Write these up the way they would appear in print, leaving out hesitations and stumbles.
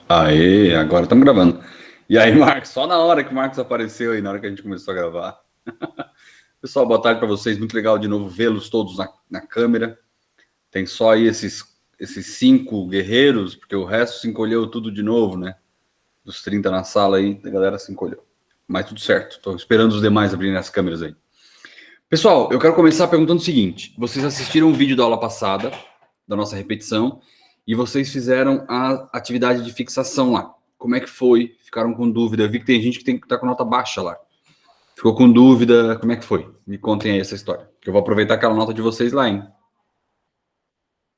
Aê, agora estamos gravando. E aí, Marcos, só na hora que o Marcos apareceu aí, na hora que a gente começou a gravar. Pessoal, boa tarde para vocês. Muito legal de novo vê-los todos na câmera. Tem só aí esses 5 guerreiros, porque o resto se encolheu tudo de novo, né? Dos 30 na sala aí, a galera se encolheu. Mas tudo certo, estou esperando os demais abrirem as câmeras aí. Pessoal, eu quero começar perguntando o seguinte. Vocês assistiram o vídeo da aula passada, da nossa repetição, e vocês fizeram a atividade de fixação lá. Como é que foi? Ficaram com dúvida? Eu vi que tem gente que tem que estar com nota baixa lá. Ficou com dúvida? Como é que foi? Me contem aí essa história. Que eu vou aproveitar aquela nota de vocês lá, hein?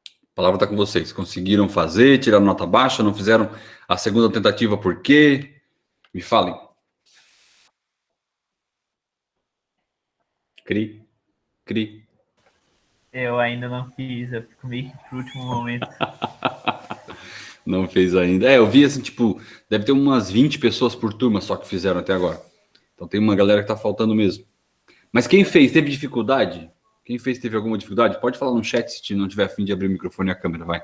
A palavra está com vocês. Conseguiram fazer? Tiraram nota baixa? Não fizeram a segunda tentativa por quê? Me falem. Cri. Eu ainda não fiz, eu fico meio que pro último momento. Não fez ainda. Eu vi assim, tipo, deve ter umas 20 pessoas por turma só que fizeram até agora. Então tem uma galera que tá faltando mesmo. Mas quem fez, teve dificuldade? Quem fez, teve alguma dificuldade? Pode falar no chat se não tiver a fim de abrir o microfone e a câmera, vai.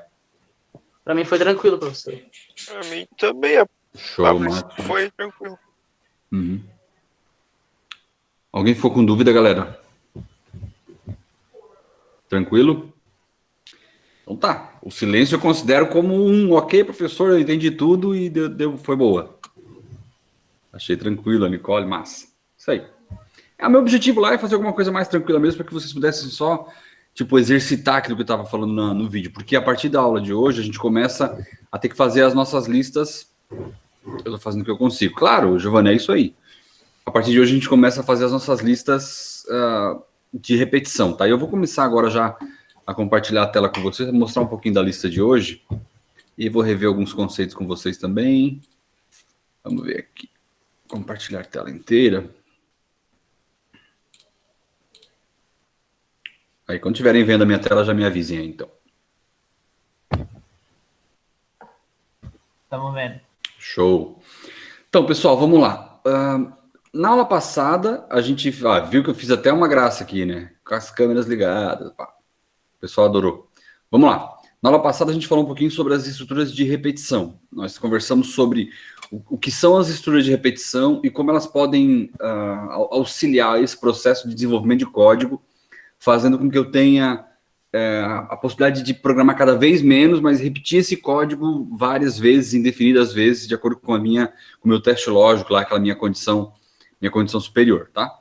Pra mim foi tranquilo, professor. Pra mim também. Show, Marcos. Foi tranquilo. Uhum. Alguém ficou com dúvida, galera? Tranquilo? Então tá. O silêncio eu considero como um ok, professor, eu entendi tudo e foi boa. Achei tranquilo, a Nicole, massa. Isso aí. O meu objetivo lá é fazer alguma coisa mais tranquila mesmo, para que vocês pudessem só, tipo, exercitar aquilo que eu estava falando no vídeo. Porque a partir da aula de hoje, a gente começa a ter que fazer as nossas listas. Eu estou fazendo o que eu consigo. Claro, Giovanni, é isso aí. A partir de hoje, a gente começa a fazer as nossas listas de repetição, tá? E eu vou começar agora já a compartilhar a tela com vocês, mostrar um pouquinho da lista de hoje. E vou rever alguns conceitos com vocês também. Vamos ver aqui. Compartilhar a tela inteira. Aí, quando estiverem vendo a minha tela, já me avisem aí, então. Estamos vendo. Show. Então, pessoal, vamos lá. Na aula passada, a gente viu que eu fiz até uma graça aqui, né? Com as câmeras ligadas. Pá. O pessoal adorou. Vamos lá. Na aula passada, a gente falou um pouquinho sobre as estruturas de repetição. Nós conversamos sobre o que são as estruturas de repetição e como elas podem auxiliar esse processo de desenvolvimento de código, fazendo com que eu tenha a possibilidade de programar cada vez menos, mas repetir esse código várias vezes, indefinidas vezes, de acordo com o meu teste lógico, lá, aquela minha condição superior, tá?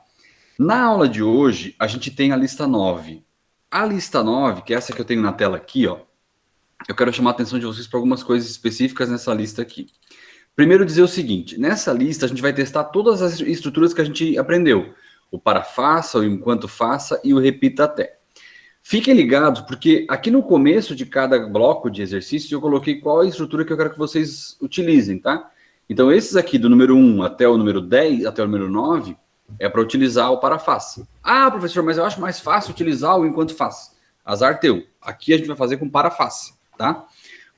Na aula de hoje, a gente tem a lista 9. A lista 9, que é essa que eu tenho na tela aqui, ó, eu quero chamar a atenção de vocês para algumas coisas específicas nessa lista aqui. Primeiro, dizer o seguinte, nessa lista a gente vai testar todas as estruturas que a gente aprendeu. O para faça, o enquanto faça e o repita até. Fiquem ligados, porque aqui no começo de cada bloco de exercício eu coloquei qual a estrutura que eu quero que vocês utilizem, tá? Então esses aqui do número 1 até o número 10, até o número 9, é para utilizar o para faça. Ah, professor, mas eu acho mais fácil utilizar o enquanto faça. Azar teu. Aqui a gente vai fazer com para faça, tá?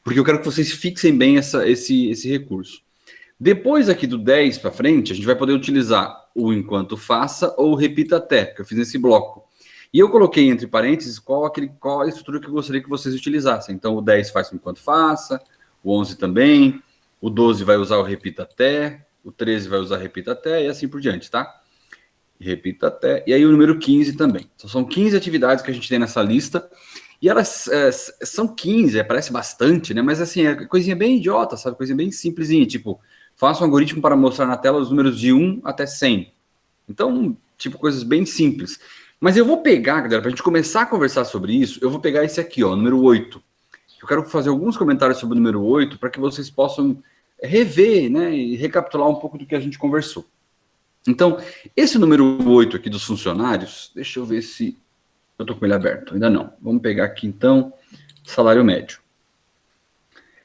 Porque eu quero que vocês fixem bem esse recurso. Depois aqui do 10 para frente, a gente vai poder utilizar o enquanto faça ou o repita até, que eu fiz nesse bloco. E eu coloquei entre parênteses qual a estrutura que eu gostaria que vocês utilizassem. Então, o 10 faz o enquanto faça, o 11 também, o 12 vai usar o repita até, o 13 vai usar repita até e assim por diante, tá? Repita até. E aí o número 15 também. Então, são 15 atividades que a gente tem nessa lista. E elas são 15, parece bastante, né? Mas assim, é coisinha bem idiota, sabe? Coisinha bem simplesinha, tipo... Faça um algoritmo para mostrar na tela os números de 1 até 100. Então, tipo, coisas bem simples. Mas eu vou pegar, galera, para a gente começar a conversar sobre isso, eu vou pegar esse aqui, ó, número 8. Eu quero fazer alguns comentários sobre o número 8 para que vocês possam rever, né, e recapitular um pouco do que a gente conversou. Então, esse número 8 aqui dos funcionários, deixa eu ver se eu estou com ele aberto. Ainda não. Vamos pegar aqui, então, salário médio.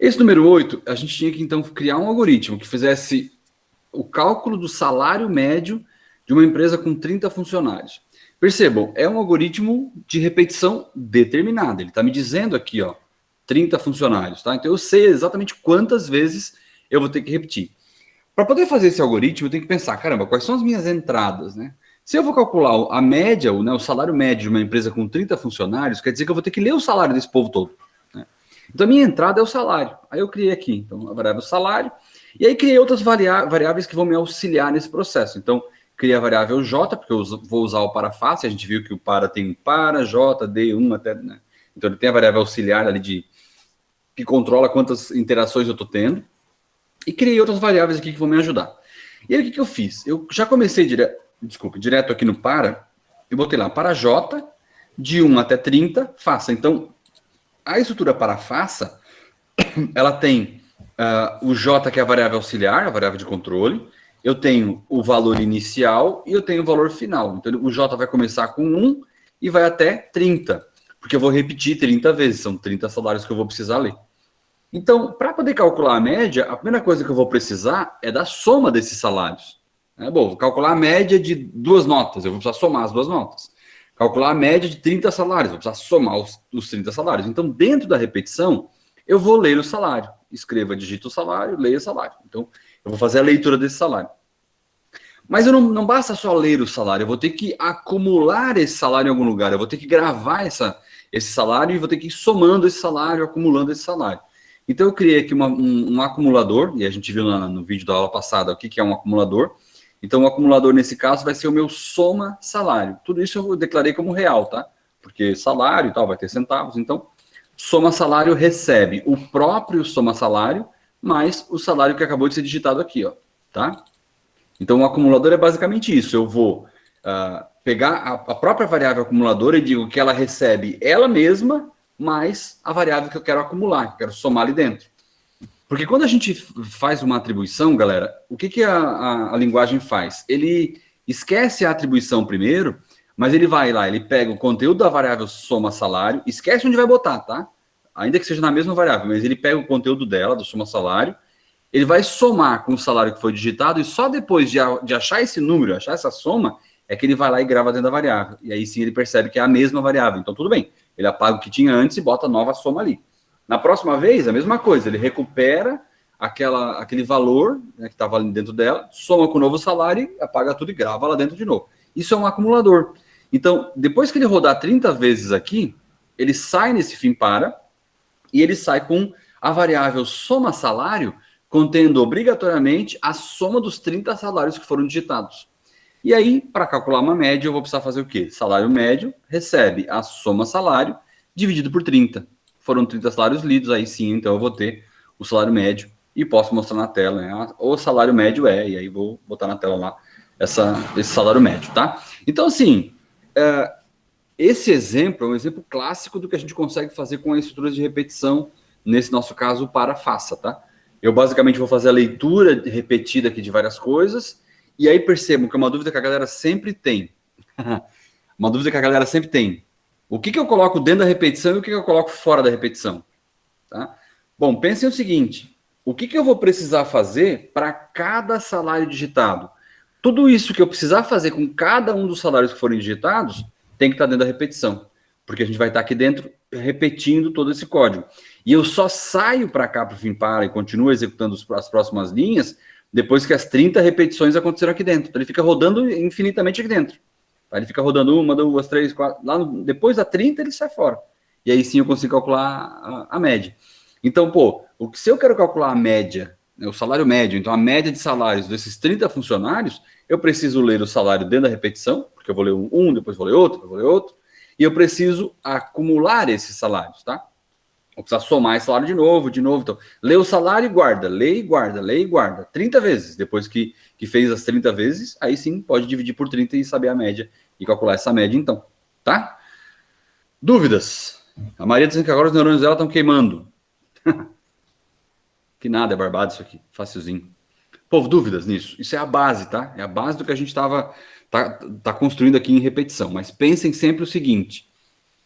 Esse número 8, a gente tinha que, então, criar um algoritmo que fizesse o cálculo do salário médio de uma empresa com 30 funcionários. Percebam, é um algoritmo de repetição determinada. Ele está me dizendo aqui, ó, 30 funcionários, tá? Então, eu sei exatamente quantas vezes eu vou ter que repetir. Para poder fazer esse algoritmo, eu tenho que pensar, caramba, quais são as minhas entradas, né? Se eu vou calcular a média, o salário médio de uma empresa com 30 funcionários, quer dizer que eu vou ter que ler o salário desse povo todo. Né? Então, a minha entrada é o salário. Aí eu criei aqui, então, a variável salário. E aí criei outras variáveis que vão me auxiliar nesse processo. Então, criei a variável J, porque eu vou usar o para face. A gente viu que o para tem para, J, D, 1 até, né? Então, ele tem a variável auxiliar ali que controla quantas interações eu estou tendo. E criei outras variáveis aqui que vão me ajudar. E aí, o que eu fiz? Eu já comecei direto aqui no para. Eu botei lá, para J, de 1 até 30, faça. Então, a estrutura para faça, ela tem o J, que é a variável auxiliar, a variável de controle. Eu tenho o valor inicial e eu tenho o valor final. Então, o J vai começar com 1 e vai até 30. Porque eu vou repetir 30 vezes. São 30 salários que eu vou precisar ler. Então, para poder calcular a média, a primeira coisa que eu vou precisar é da soma desses salários. Bom, vou calcular a média de 2 notas. Eu vou precisar somar as 2 notas. Calcular a média de 30 salários. Vou precisar somar os 30 salários. Então, dentro da repetição, eu vou ler o salário. Escreva, digita o salário, leia o salário. Então, eu vou fazer a leitura desse salário. Mas eu não basta só ler o salário. Eu vou ter que acumular esse salário em algum lugar. Eu vou ter que gravar esse salário e vou ter que ir somando esse salário, acumulando esse salário. Então, eu criei aqui um acumulador. E a gente viu no vídeo da aula passada o que é um acumulador. Então, o acumulador, nesse caso, vai ser o meu soma salário. Tudo isso eu declarei como real, tá? Porque salário e tal vai ter centavos. Então, soma salário recebe o próprio soma salário mais o salário que acabou de ser digitado aqui, ó, tá? Então, o acumulador é basicamente isso. Eu vou pegar a própria variável acumuladora e digo que ela recebe ela mesma mais a variável que eu quero acumular, que eu quero somar ali dentro. Porque quando a gente faz uma atribuição, galera, o que a linguagem faz? Ele esquece a atribuição primeiro, mas ele vai lá, ele pega o conteúdo da variável soma salário, esquece onde vai botar, tá? Ainda que seja na mesma variável, mas ele pega o conteúdo dela, do soma salário, ele vai somar com o salário que foi digitado e só depois de achar esse número, achar essa soma, é que ele vai lá e grava dentro da variável. E aí sim ele percebe que é a mesma variável. Então tudo bem, ele apaga o que tinha antes e bota a nova soma ali. Na próxima vez, a mesma coisa, ele recupera aquele valor, né, que estava ali dentro dela, soma com o novo salário, apaga tudo e grava lá dentro de novo. Isso é um acumulador. Então, depois que ele rodar 30 vezes aqui, ele sai nesse fim para e ele sai com a variável soma salário, contendo obrigatoriamente a soma dos 30 salários que foram digitados. E aí, para calcular uma média, eu vou precisar fazer o quê? Salário médio recebe a soma salário dividido por 30. Foram 30 salários lidos, aí sim, então eu vou ter o salário médio e posso mostrar na tela, né? O salário médio e aí vou botar na tela lá esse salário médio, tá? Então, assim, esse exemplo é um exemplo clássico do que a gente consegue fazer com a estrutura de repetição, nesse nosso caso, para faça, tá? Eu basicamente vou fazer a leitura repetida aqui de várias coisas, e aí percebam que é uma dúvida que a galera sempre tem. Uma dúvida que a galera sempre tem. O que eu coloco dentro da repetição e o que eu coloco fora da repetição? Tá? Bom, pensem o seguinte. O que eu vou precisar fazer para cada salário digitado? Tudo isso que eu precisar fazer com cada um dos salários que forem digitados tem que estar dentro da repetição. Porque a gente vai estar aqui dentro repetindo todo esse código. E eu só saio para cá para o fim para e continuo executando as próximas linhas depois que as 30 repetições aconteceram aqui dentro. Então ele fica rodando infinitamente aqui dentro. Ele fica rodando 1, 2, 3, 4. Depois da 30 ele sai fora. E aí sim eu consigo calcular a média. Então, se eu quero calcular a média, né, o salário médio, então a média de salários desses 30 funcionários, eu preciso ler o salário dentro da repetição, porque eu vou ler um, depois vou ler outro, depois vou ler outro, e eu preciso acumular esses salários, tá? Vou precisar somar esse salário de novo. Então, lê o salário e guarda, lê e guarda, lê e guarda. 30 vezes. Depois que fez as 30 vezes, aí sim pode dividir por 30 e saber a média e calcular essa média, então. Tá? Dúvidas? A Maria dizendo que agora os neurônios dela estão queimando. Que nada, é barbado isso aqui. Facilzinho. Povo, dúvidas nisso? Isso é a base, tá? É a base do que a gente tá construindo aqui em repetição. Mas pensem sempre o seguinte.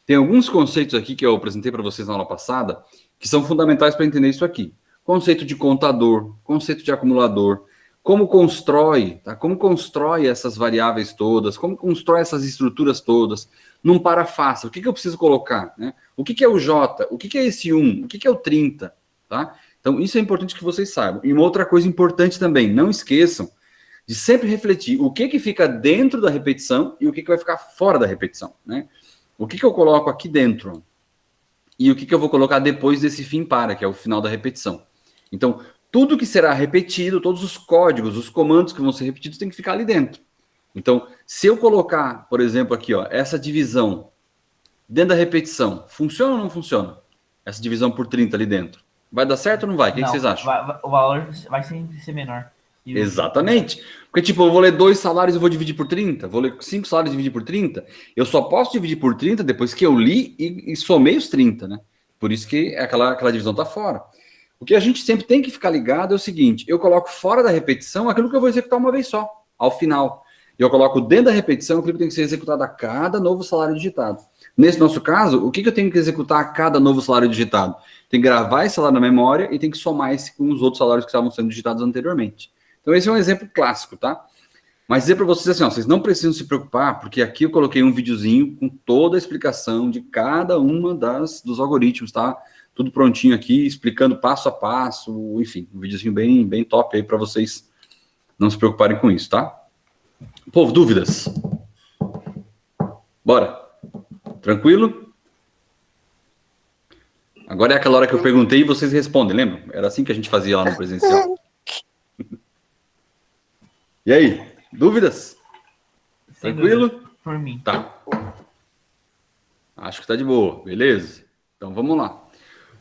Tem alguns conceitos aqui que eu apresentei para vocês na aula passada que são fundamentais para entender isso aqui. Conceito de contador, conceito de acumulador, como constrói, tá? Como constrói essas variáveis todas, como constrói essas estruturas todas, num parafaça. O que eu preciso colocar? Né? O que é o J? O que é esse 1? O que é o 30? Tá? Então, isso é importante que vocês saibam. E uma outra coisa importante também, não esqueçam de sempre refletir o que fica dentro da repetição e o que vai ficar fora da repetição, né? O que eu coloco aqui dentro? e o que eu vou colocar depois desse fim para, que é o final da repetição. Então, tudo que será repetido, todos os códigos, os comandos que vão ser repetidos, tem que ficar ali dentro. Então, se eu colocar, por exemplo, aqui, ó, essa divisão dentro da repetição, funciona ou não funciona? Essa divisão por 30 ali dentro. Vai dar certo ou não vai? O que vocês acham? O valor vai sempre ser menor. Exatamente. Porque, tipo, eu vou ler 2 salários e vou dividir por 30. Vou ler 5 salários e dividir por 30. Eu só posso dividir por 30 depois que eu li e somei os 30, né? Por isso que aquela divisão tá fora. O que a gente sempre tem que ficar ligado é o seguinte: eu coloco fora da repetição aquilo que eu vou executar uma vez só, ao final. Eu coloco dentro da repetição aquilo que tem que ser executado a cada novo salário digitado. Nesse nosso caso, o que eu tenho que executar a cada novo salário digitado? Tem que gravar esse salário na memória e tem que somar esse com os outros salários que estavam sendo digitados anteriormente. Então, esse é um exemplo clássico, tá? Mas dizer para vocês assim, ó, vocês não precisam se preocupar, porque aqui eu coloquei um videozinho com toda a explicação de cada uma dos algoritmos, tá? Tudo prontinho aqui, explicando passo a passo, enfim, um videozinho bem top aí para vocês não se preocuparem com isso, tá? Povo, dúvidas? Bora. Tranquilo? Agora é aquela hora que eu perguntei e vocês respondem, lembra? Era assim que a gente fazia lá no presencial. E aí, dúvidas? Sem Tranquilo? dúvida, por mim. Tá. Acho que tá de boa, beleza? Então vamos lá.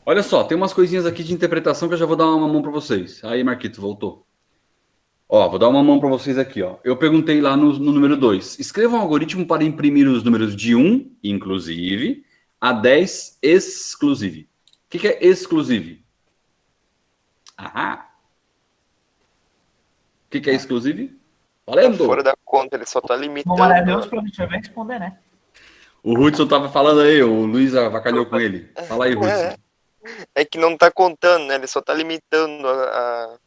Olha só, tem umas coisinhas aqui de interpretação que eu já vou dar uma mão para vocês. Aí, Marquito, voltou. Ó, vou dar uma mão para vocês aqui, ó. Eu perguntei lá no número 2. Escreva um algoritmo para imprimir os números de 1, inclusive, a 10, exclusive. O que é exclusive? Ah! O que é exclusive? Valendo! Fora da conta, ele só tá limitando. O maravilhoso professor vai responder, né? O Hudson tava falando aí, o Luiz avacalhou com ele. Fala aí, Hudson. É que não tá contando, né? Ele só tá limitando a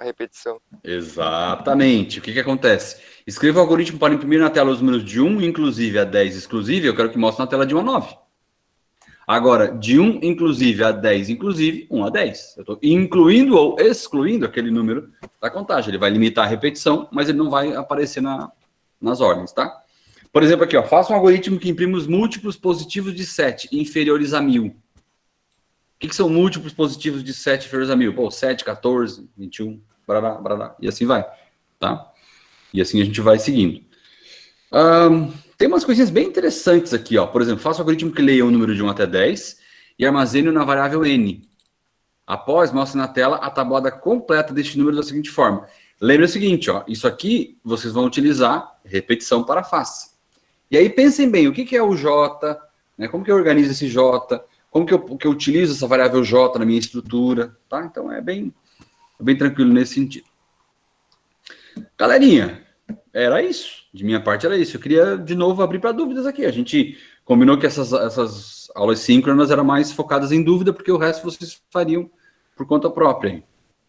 repetição. Exatamente. O que acontece? Escreva o algoritmo para imprimir na tela os números de 1, inclusive, a 10, exclusive. Eu quero que mostre na tela de 1 a 9. Agora, de 1, inclusive, a 10, inclusive, 1 a 10. Eu estou incluindo ou excluindo aquele número da contagem. Ele vai limitar a repetição, mas ele não vai aparecer nas ordens, tá? Por exemplo, aqui, ó, faça um algoritmo que imprime os múltiplos positivos de 7 inferiores a 1000. O que são múltiplos positivos de 7 inferiores a 1000? Pô, 7, 14, 21, barará, barará, e assim vai, tá? E assim a gente vai seguindo. Tem umas coisinhas bem interessantes aqui, ó. Por exemplo, faça um algoritmo que leia o número de 1 até 10 e armazene-o na variável n. Após, mostre na tela a tabuada completa deste número da seguinte forma. Lembre o seguinte, ó, isso aqui vocês vão utilizar repetição para face. E aí pensem bem, o que é o J, né? Como que eu organizo esse J? Como que eu utilizo essa variável J na minha estrutura, tá? Então é bem tranquilo nesse sentido. Galerinha, era isso. De minha parte era isso. Eu queria, de novo, abrir para dúvidas aqui. A gente combinou que essas aulas síncronas eram mais focadas em dúvida, porque o resto vocês fariam por conta própria.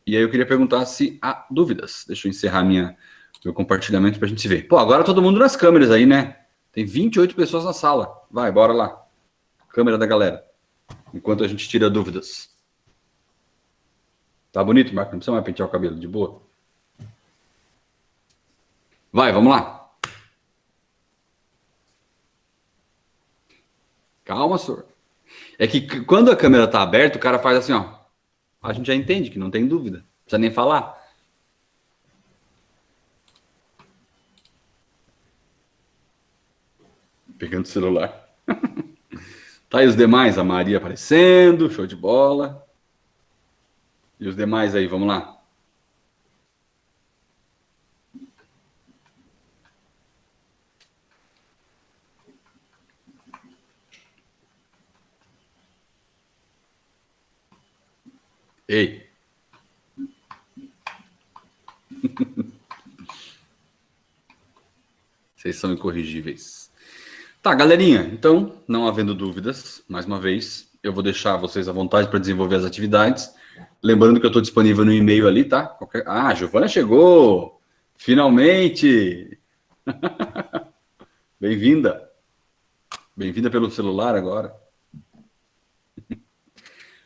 E aí eu queria perguntar se há dúvidas. Deixa eu encerrar meu compartilhamento para a gente se ver. Pô, agora todo mundo nas câmeras aí, né? Tem 28 pessoas na sala. Vai, bora lá. Câmera da galera. Enquanto a gente tira dúvidas. Tá bonito, Marco? Não precisa mais pentear o cabelo, de boa. Vai, vamos lá. Calma, senhor. É que quando a câmera tá aberta, o cara faz assim, ó. A gente já entende que não tem dúvida. Não precisa nem falar. Pegando o celular. Tá aí os demais, a Maria aparecendo, show de bola. E os demais aí, vamos lá. Ei. Vocês são incorrigíveis. Tá, galerinha, então, não havendo dúvidas, mais uma vez, eu vou deixar vocês à vontade para desenvolver as atividades. Lembrando que eu estou disponível no e-mail ali, tá? Ah, a Giovana chegou! Finalmente! Bem-vinda! Bem-vinda pelo celular agora.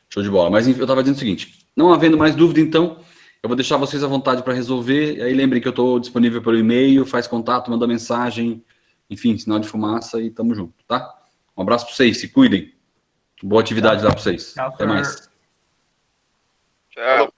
Show de bola. Mas eu estava dizendo o seguinte, não havendo mais dúvida, então, eu vou deixar vocês à vontade para resolver. E aí lembrem que eu estou disponível pelo e-mail, faz contato, manda mensagem, enfim, sinal de fumaça e tamo junto, tá? Um abraço para vocês, se cuidem. Boa atividade lá para vocês. Tchau, Até mais. Tchau.